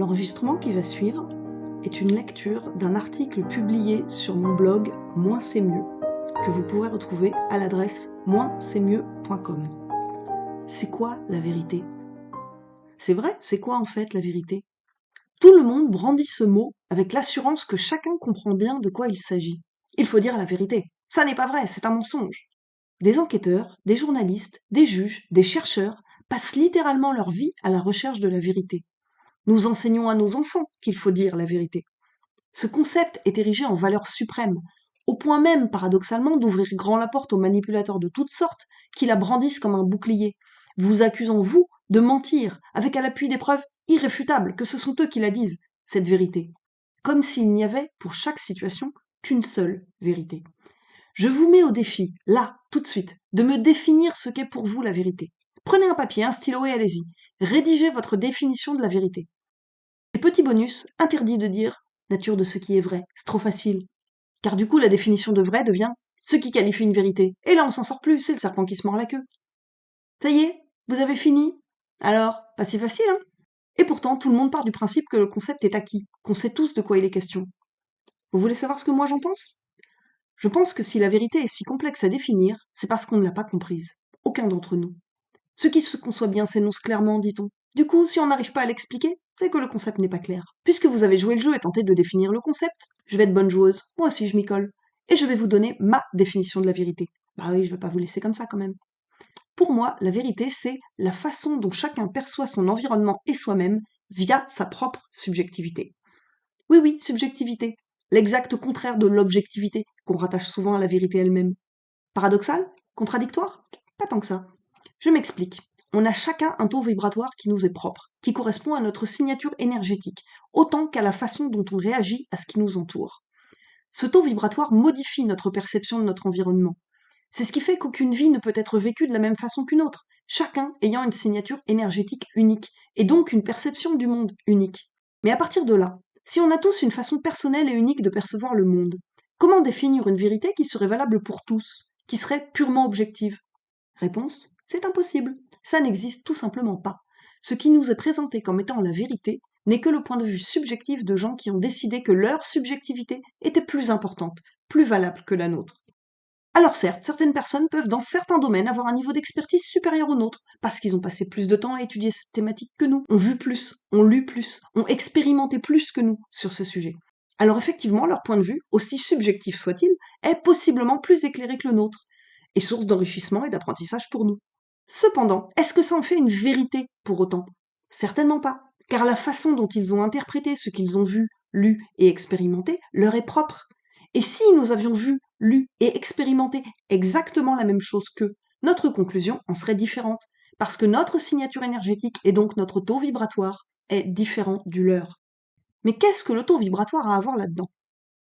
L'enregistrement qui va suivre est une lecture d'un article publié sur mon blog Moins c'est mieux, que vous pouvez retrouver à l'adresse moinsetmieux.com. C'est quoi la vérité? C'est vrai, c'est quoi en fait la vérité? Tout le monde brandit ce mot avec l'assurance que chacun comprend bien de quoi il s'agit. Il faut dire la vérité. Ça n'est pas vrai, c'est un mensonge. Des enquêteurs, des journalistes, des juges, des chercheurs passent littéralement leur vie à la recherche de la vérité. Nous enseignons à nos enfants qu'il faut dire la vérité. Ce concept est érigé en valeur suprême, au point même, paradoxalement, d'ouvrir grand la porte aux manipulateurs de toutes sortes qui la brandissent comme un bouclier, vous accusant, vous, de mentir, avec à l'appui des preuves irréfutables que ce sont eux qui la disent, cette vérité. Comme s'il n'y avait, pour chaque situation, qu'une seule vérité. Je vous mets au défi, là, tout de suite, de me définir ce qu'est pour vous la vérité. Prenez un papier, un stylo et allez-y. Rédigez votre définition de la vérité. Et petit bonus, interdit de dire nature de ce qui est vrai. C'est trop facile. Car du coup, la définition de vrai devient ce qui qualifie une vérité. Et là, on s'en sort plus, c'est le serpent qui se mord la queue. Ça y est, vous avez fini? Alors, pas si facile, hein? Et pourtant, tout le monde part du principe que le concept est acquis, qu'on sait tous de quoi il est question. Vous voulez savoir ce que moi j'en pense? Je pense que si la vérité est si complexe à définir, c'est parce qu'on ne l'a pas comprise. Aucun d'entre nous. Ce qui se conçoit bien s'énonce clairement, dit-on. Du coup, si on n'arrive pas à l'expliquer, c'est que le concept n'est pas clair. Puisque vous avez joué le jeu et tenté de définir le concept, je vais être bonne joueuse, moi aussi je m'y colle, et je vais vous donner ma définition de la vérité. Bah oui, je vais pas vous laisser comme ça quand même. Pour moi, la vérité, c'est la façon dont chacun perçoit son environnement et soi-même via sa propre subjectivité. Oui, oui, subjectivité. L'exact contraire de l'objectivité, qu'on rattache souvent à la vérité elle-même. Paradoxal? Contradictoire? Pas tant que ça. Je m'explique. On a chacun un taux vibratoire qui nous est propre, qui correspond à notre signature énergétique, autant qu'à la façon dont on réagit à ce qui nous entoure. Ce taux vibratoire modifie notre perception de notre environnement. C'est ce qui fait qu'aucune vie ne peut être vécue de la même façon qu'une autre, chacun ayant une signature énergétique unique, et donc une perception du monde unique. Mais à partir de là, si on a tous une façon personnelle et unique de percevoir le monde, comment définir une vérité qui serait valable pour tous, qui serait purement objective? Réponse, c'est impossible. Ça n'existe tout simplement pas. Ce qui nous est présenté comme étant la vérité n'est que le point de vue subjectif de gens qui ont décidé que leur subjectivité était plus importante, plus valable que la nôtre. Alors certes, certaines personnes peuvent dans certains domaines avoir un niveau d'expertise supérieur au nôtre, parce qu'ils ont passé plus de temps à étudier cette thématique que nous, ont vu plus, ont lu plus, ont expérimenté plus que nous sur ce sujet. Alors effectivement, leur point de vue, aussi subjectif soit-il, est possiblement plus éclairé que le nôtre, et source d'enrichissement et d'apprentissage pour nous. Cependant, est-ce que ça en fait une vérité pour autant? Certainement pas, car la façon dont ils ont interprété ce qu'ils ont vu, lu et expérimenté leur est propre. Et si nous avions vu, lu et expérimenté exactement la même chose qu'eux, notre conclusion en serait différente, parce que notre signature énergétique et donc notre taux vibratoire est différent du leur. Mais qu'est-ce que le taux vibratoire a à voir là-dedans?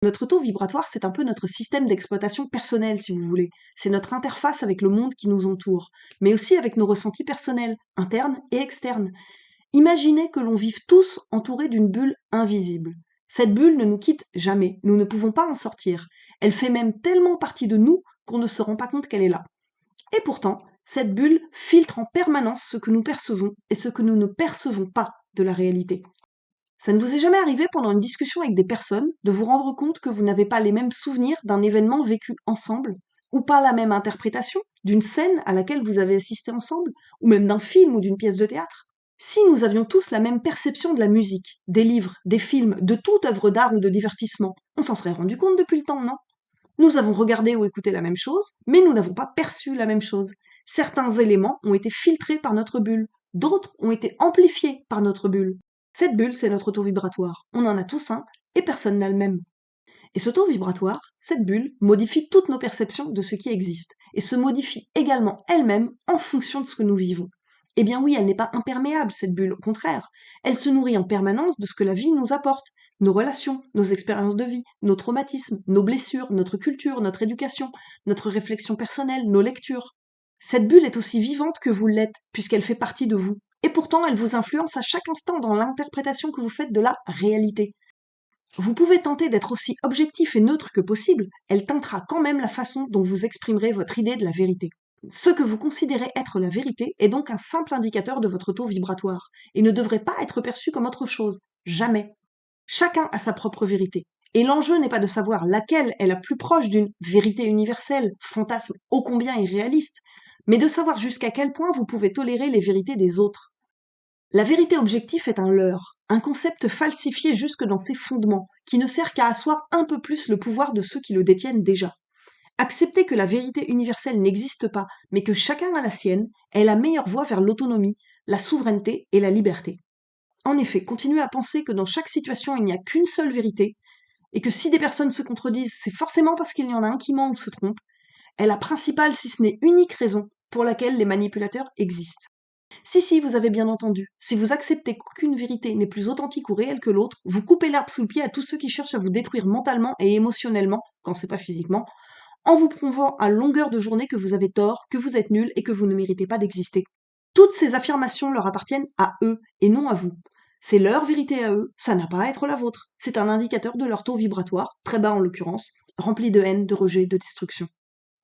Notre taux vibratoire, c'est un peu notre système d'exploitation personnel, si vous voulez. C'est notre interface avec le monde qui nous entoure, mais aussi avec nos ressentis personnels, internes et externes. Imaginez que l'on vive tous entourés d'une bulle invisible. Cette bulle ne nous quitte jamais, nous ne pouvons pas en sortir. Elle fait même tellement partie de nous qu'on ne se rend pas compte qu'elle est là. Et pourtant, cette bulle filtre en permanence ce que nous percevons et ce que nous ne percevons pas de la réalité. Ça ne vous est jamais arrivé pendant une discussion avec des personnes de vous rendre compte que vous n'avez pas les mêmes souvenirs d'un événement vécu ensemble, ou pas la même interprétation d'une scène à laquelle vous avez assisté ensemble, ou même d'un film ou d'une pièce de théâtre? Si nous avions tous la même perception de la musique, des livres, des films, de toute œuvre d'art ou de divertissement, on s'en serait rendu compte depuis le temps, non? Nous avons regardé ou écouté la même chose, mais nous n'avons pas perçu la même chose. Certains éléments ont été filtrés par notre bulle, d'autres ont été amplifiés par notre bulle. Cette bulle, c'est notre taux vibratoire. On en a tous un, et personne n'a le même. Et ce taux vibratoire, cette bulle, modifie toutes nos perceptions de ce qui existe, et se modifie également elle-même en fonction de ce que nous vivons. Eh bien oui, elle n'est pas imperméable, cette bulle, au contraire. Elle se nourrit en permanence de ce que la vie nous apporte, nos relations, nos expériences de vie, nos traumatismes, nos blessures, notre culture, notre éducation, notre réflexion personnelle, nos lectures. Cette bulle est aussi vivante que vous l'êtes, puisqu'elle fait partie de vous. Et pourtant, elle vous influence à chaque instant dans l'interprétation que vous faites de la réalité. Vous pouvez tenter d'être aussi objectif et neutre que possible, elle teintera quand même la façon dont vous exprimerez votre idée de la vérité. Ce que vous considérez être la vérité est donc un simple indicateur de votre taux vibratoire, et ne devrait pas être perçu comme autre chose, Jamais. Chacun a sa propre vérité. Et l'enjeu n'est pas de savoir laquelle est la plus proche d'une vérité universelle, fantasme ô combien irréaliste, mais de savoir jusqu'à quel point vous pouvez tolérer les vérités des autres. La vérité objective est un leurre, un concept falsifié jusque dans ses fondements, qui ne sert qu'à asseoir un peu plus le pouvoir de ceux qui le détiennent déjà. Accepter que la vérité universelle n'existe pas, mais que chacun a la sienne, est la meilleure voie vers l'autonomie, la souveraineté et la liberté. En effet, continuer à penser que dans chaque situation il n'y a qu'une seule vérité, et que si des personnes se contredisent, c'est forcément parce qu'il y en a un qui ment ou se trompe, est la principale, si ce n'est unique raison, pour laquelle les manipulateurs existent. Si, vous avez bien entendu, si vous acceptez qu'aucune vérité n'est plus authentique ou réelle que l'autre, vous coupez l'herbe sous le pied à tous ceux qui cherchent à vous détruire mentalement et émotionnellement, quand c'est pas physiquement, en vous prouvant à longueur de journée que vous avez tort, que vous êtes nul et que vous ne méritez pas d'exister. Toutes ces affirmations leur appartiennent à eux et non à vous. C'est leur vérité à eux, ça n'a pas à être la vôtre. C'est un indicateur de leur taux vibratoire, très bas en l'occurrence, rempli de haine, de rejet, de destruction.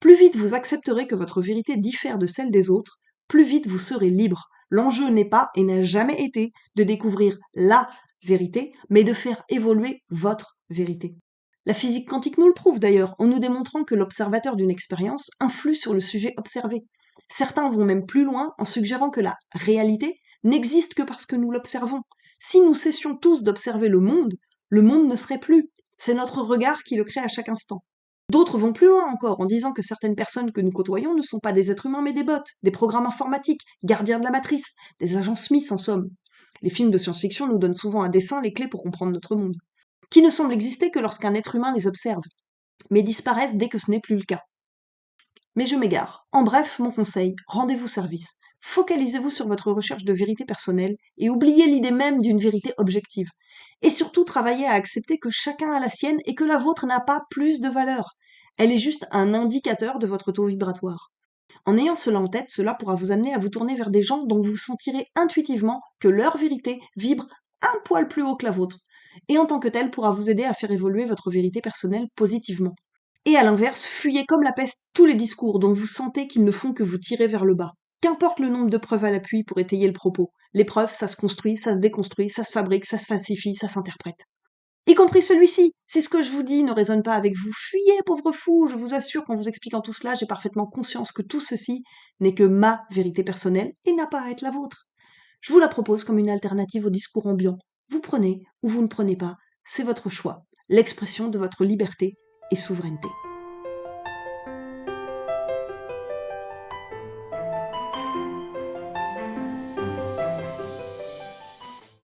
Plus vite vous accepterez que votre vérité diffère de celle des autres, plus vite vous serez libre. L'enjeu n'est pas et n'a jamais été de découvrir la vérité, mais de faire évoluer votre vérité. La physique quantique nous le prouve d'ailleurs, en nous démontrant que l'observateur d'une expérience influe sur le sujet observé. Certains vont même plus loin en suggérant que la réalité n'existe que parce que nous l'observons. Si nous cessions tous d'observer le monde ne serait plus. C'est notre regard qui le crée à chaque instant. D'autres vont plus loin encore en disant que certaines personnes que nous côtoyons ne sont pas des êtres humains mais des bots, des programmes informatiques, gardiens de la matrice, des agents Smith en somme. Les films de science-fiction nous donnent souvent à dessein les clés pour comprendre notre monde, qui ne semblent exister que lorsqu'un être humain les observe, mais disparaissent dès que ce n'est plus le cas. Mais je m'égare. En bref, mon conseil, rendez-vous service. Focalisez-vous sur votre recherche de vérité personnelle et oubliez l'idée même d'une vérité objective. Et surtout, travaillez à accepter que chacun a la sienne et que la vôtre n'a pas plus de valeur. Elle est juste un indicateur de votre taux vibratoire. En ayant cela en tête, cela pourra vous amener à vous tourner vers des gens dont vous sentirez intuitivement que leur vérité vibre un poil plus haut que la vôtre, et en tant que telle pourra vous aider à faire évoluer votre vérité personnelle positivement. Et à l'inverse, fuyez comme la peste tous les discours dont vous sentez qu'ils ne font que vous tirer vers le bas. Qu'importe le nombre de preuves à l'appui pour étayer le propos. Les preuves, ça se construit, ça se déconstruit, ça se fabrique, ça se falsifie, ça s'interprète. Y compris celui-ci. Si ce que je vous dis ne résonne pas avec vous, fuyez, pauvre fou. Je vous assure qu'en vous expliquant tout cela, j'ai parfaitement conscience que tout ceci n'est que ma vérité personnelle et n'a pas à être la vôtre. Je vous la propose comme une alternative au discours ambiant. Vous prenez ou vous ne prenez pas, c'est votre choix, l'expression de votre liberté et souveraineté.